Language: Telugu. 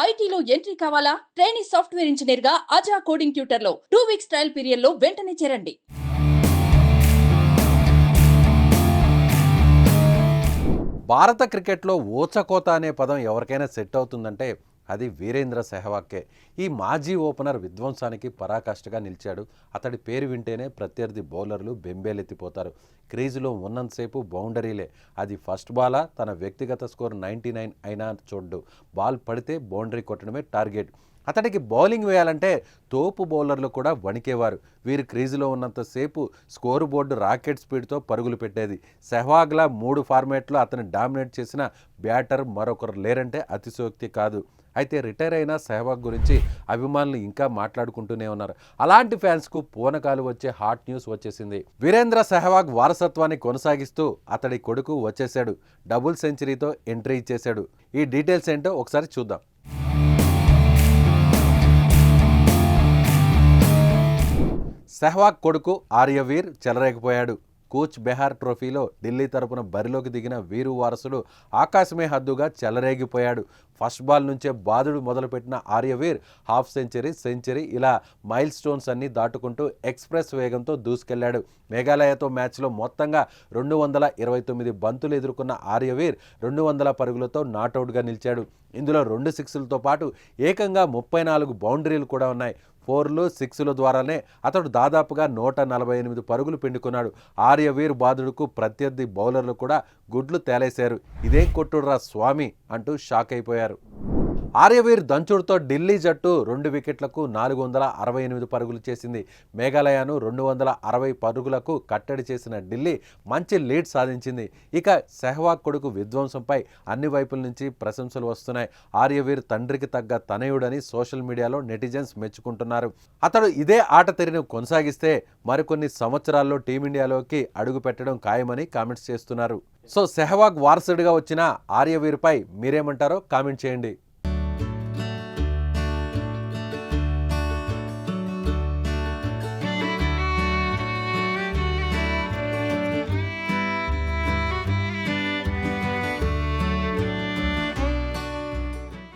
ఐటీలో ఎంట్రీ కావాలా? ట్రైనీ సాఫ్ట్వేర్ ఇంజనీర్ గా అజా కోడింగ్ ట్యూటర్ లో 2 వీక్స్ ట్రయల్ పీరియడ్ లో వెంటనే చేరండి. భారత క్రికెట్లో ఊచకోత అనే పదం ఎవరికైనా సెట్ అవుతుందంటే అది వీరేంద్ర సెహ్వాగ్కే. ఈ మాజీ ఓపెనర్ విధ్వంసానికి పరాకాష్ఠగా నిలిచాడు. అతడి పేరు వింటేనే ప్రత్యర్థి బౌలర్లు బెంబేలెత్తిపోతారు. క్రీజులో ఉన్నంతసేపు బౌండరీలే. అది ఫస్ట్ బాలా, తన వ్యక్తిగత స్కోర్ 99 అయినా చూడ్డు. బాల్ పడితే బౌండరీ కొట్టడమే టార్గెట్. అతడికి బౌలింగ్ వేయాలంటే తోపు బౌలర్లు కూడా వణికేవారు. వీరు క్రీజులో ఉన్నంతసేపు స్కోరు బోర్డు రాకెట్ స్పీడ్తో పరుగులు పెట్టేది. సెహ్వాగ్లా 3 ఫార్మాట్లో అతను డామినేట్ చేసిన బ్యాటర్ మరొకరు లేరంటే అతిశయోక్తి కాదు. అయితే రిటైర్ అయిన సెహ్వాగ్ గురించి అభిమానులు ఇంకా మాట్లాడుకుంటూనే ఉన్నారు. అలాంటి ఫ్యాన్స్కు పూనకాలు వచ్చే హాట్ న్యూస్ వచ్చేసింది. వీరేంద్ర సెహ్వాగ్ వారసత్వాన్ని కొనసాగిస్తూ అతడి కొడుకు వచ్చేశాడు. డబుల్ సెంచరీతో ఎంట్రీ ఇచ్చేశాడు. ఈ డీటెయిల్స్ ఏంటో ఒకసారి చూద్దాం. సెహ్వాగ్ కొడుకు ఆర్యవీర్ చెలరేగిపోయాడు. కూచ్ బెహార్ ట్రోఫీలో ఢిల్లీ తరపున బరిలోకి దిగిన వీరు వారసుడు ఆకాశమే హద్దుగా చెలరేగిపోయాడు. ఫస్ట్ బాల్ నుంచే బాదుడు మొదలుపెట్టిన ఆర్యవీర్ హాఫ్ సెంచరీ ఇలా మైల్ స్టోన్స్ అన్ని దాటుకుంటూ ఎక్స్ప్రెస్ వేగంతో దూసుకెళ్లాడు. మేఘాలయతో మ్యాచ్లో మొత్తంగా 229 బంతులు ఎదుర్కొన్న ఆర్యవీర్ 200 పరుగులతో నాటౌట్గా నిలిచాడు. ఇందులో 2 సిక్స్లతో పాటు ఏకంగా 34 బౌండరీలు కూడా ఉన్నాయి. 4లు 6ల ద్వారానే అతడు దాదాపుగా 148 పరుగులు పిండుకున్నాడు. ఆర్యవీర్ బాదుడుకు ప్రత్యర్థి బౌలర్లు కూడా గుడ్లు తేలేశారు. ఇదేం కొట్టుడురా స్వామి అంటూ షాక్ అయిపోయారు. ఆర్యవీర్ దంచుడుతో ఢిల్లీ జట్టు 2 వికెట్లకు 468 పరుగులు చేసింది. మేఘాలయను 260 పరుగులకు కట్టడి చేసిన ఢిల్లీ మంచి లీడ్ సాధించింది. ఇక సెహ్వాగ్ కొడుకు విధ్వంసంపై అన్ని వైపుల నుంచి ప్రశంసలు వస్తున్నాయి. ఆర్యవీర్ తండ్రికి తగ్గ తనయుడని సోషల్ మీడియాలో నెటిజన్స్ మెచ్చుకుంటున్నారు. అతడు ఇదే ఆట తీరును కొనసాగిస్తే మరికొన్ని సంవత్సరాల్లో టీమిండియాలోకి అడుగు పెట్టడం ఖాయమని కామెంట్స్ చేస్తున్నారు. సో సెహ్వాగ్ వారసుడిగా వచ్చిన ఆర్యవీర్పై మీరేమంటారో కామెంట్ చేయండి.